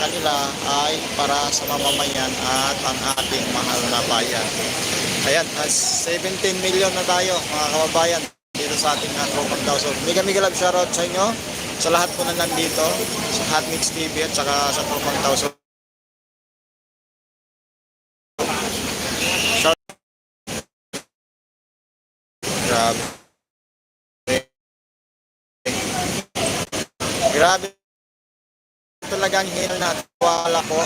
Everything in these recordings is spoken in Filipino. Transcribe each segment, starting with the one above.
kanila ay para sa mamamayan at ang ating mahal na bayan. Ayan, 17 million na tayo mga kababayan dito sa ating Tropang Tao. So, mega love shoutout sa inyo, sa lahat po na nandito, sa Hot Mix TV at saka sa Tropang Tao. So, grabe. Grabe talagang hinal na wala ko.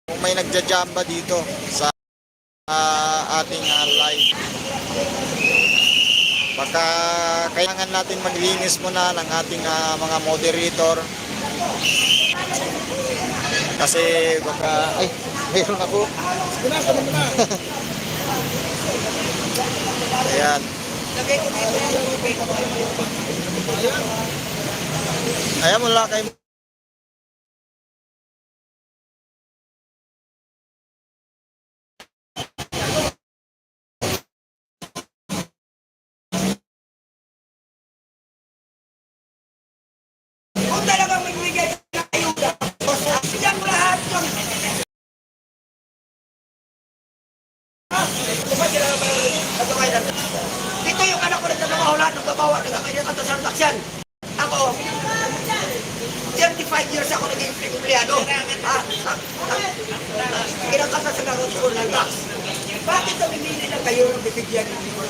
Kung may nagja-jamba dito sa ating live, baka kailangan natin maglinis muna ng ating mga moderator kasi baka ay mayroon ako. Ayan. Ayan, mula kay kung talagang magbigay ng ayuda, bigyan mo lahat yung ito yung anak ko rin na namahulan ng babawa ng kanyang transaksyon. Ako, 35 years ako naging empleyado. Kinakasa sa laro school ng tax. Bakit namimili na kayo ng bibigyan ninyo?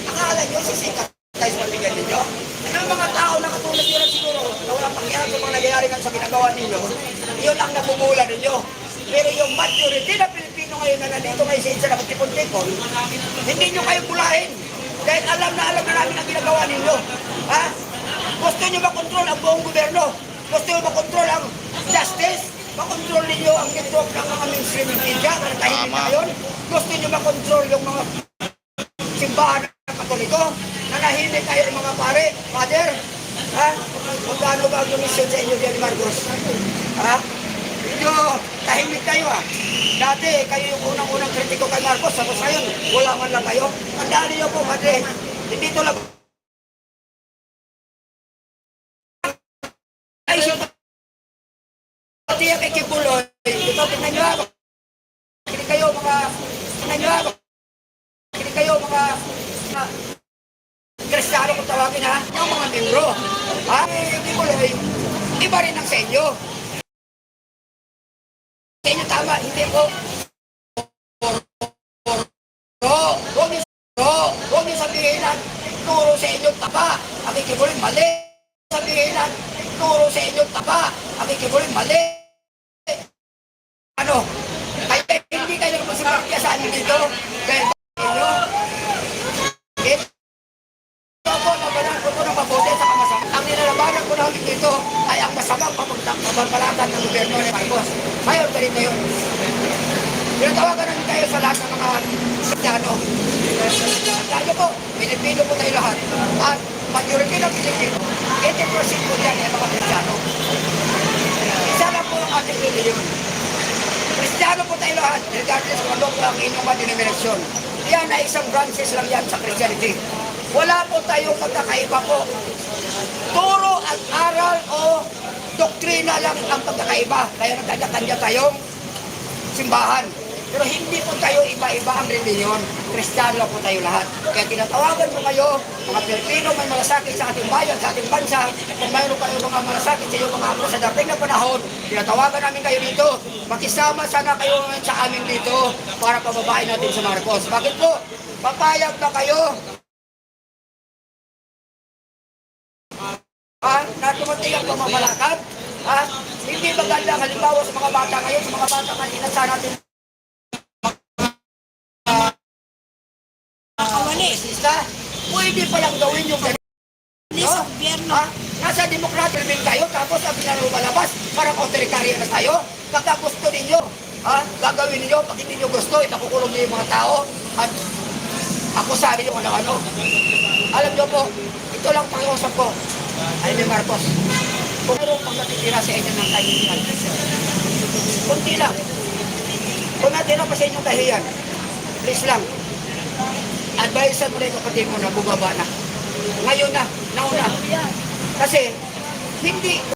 Akala nyo sisikat tayo sa bibigyan ninyo? Ang mga tao na katulad nyo na siguro na walang pakialam sa mga nangyayari sa ginagawa ninyo, yun ang nabubula ninyo. Pero yung majority na Pilipino ngayon na nandito ngayon sa isa na magtipon-tipon, hindi nyo kayo bulahin. Dahil alam na namin ang ginagawa ninyo. Ha? Gusto nyo makontrol ang buong gobyerno. Gusto nyo makontrol ang justice. Makontrol ninyo ang network ng mga mainstream media. Para tahimik na yun. Gusto nyo makontrol yung mga simbahan ng Katoliko. Nanahimik kayo ng mga pare, father. Ha? Magkano ba ang lumisyon sa inyo diyan, Marcos? Ha? Medyo tahimik kayo Dati, kayo yung unang-unang kritiko kay Marcos. Tapos ngayon, wala man lang kayo. Tandaan niyo po, padre. Hindi ito lang. Ay, siya pati yung ikipuloy. Ito, tingnan nyo ako. Kini kayo mga, tingnan nyo ako. Kini kayo mga Kristiyano kung tawagin yung mga membro. Ikipuloy, iba rin ang sa inyo. Sa inyo tama, hindi po. Huwag niyo sabihin na turo sa inyo tapa. Ang ikipuloy, mali. Sabihin na turo sa inyo tapa. Ang ikipuloy, mali. Ano? Kaya hindi kayo magsimakya sa anin dito. Dahil inyo. Ito po, nabalan ko ito ng mabuti sa kamasama. Ang nilalabanan ko namin dito ay ang masamang pagpapalatan ng gobyerno ni Marcos. Ngayon, ganito yun. Pinatawagan namin tayo sa lahat ng mga Kristiyano. Lalo po, Pilipino po tayo lahat. At majority ng Pilipino, 80% po yan ay mga Kristiyano. Isa lang po ang ating reliyon. Kristiyano po tayo lahat, regardless kung ano po ang inyong denominasyon. Yan ay isang branches lang yan sa Christianity. Wala po tayong magkakaiba po. Turo at aral o doktrina lang ang pagkakaiba. Kaya nagkakanya tayong simbahan. Pero hindi po tayo iba-iba ang reliyon. Kristiyano po tayo lahat. Kaya tinatawagan po kayo, mga Pilipino may malasakit sa ating bayan, sa ating bansa. Kung mayroon kayo mga malasakit sa iyong mga apo sa dating na panahon, tinatawagan namin kayo dito. Makisama sana kayo sa amin dito para pababain natin sa Marcos. Bakit po? Papayag ba kayo? Na tumating ang pamamalakad? Hindi maganda halimbawa sa mga bata ngayon, sa mga bata kanina sa natin pwede palang gawin yung sa gobyerno. Nasa demokrat rin kayo, tapos ang pinalumalabas, parang autoritario na tayo. Pagka gusto ninyo, gagawin ninyo, pag hindi nyo gusto, itakukulong niyo yung mga tao, at ako sabi yung ano-ano. Alam nyo po, ito lang pakiusap ko, ay ni Marcos. Kung mayroong pang natitira sa inyo ng kahihiyan, kunti lang. Kung natira pa sa inyong kahihiyan, please lang, advisean mo na yung kapatid mo na bumaba na. Ngayon na, nauna. Kasi, hindi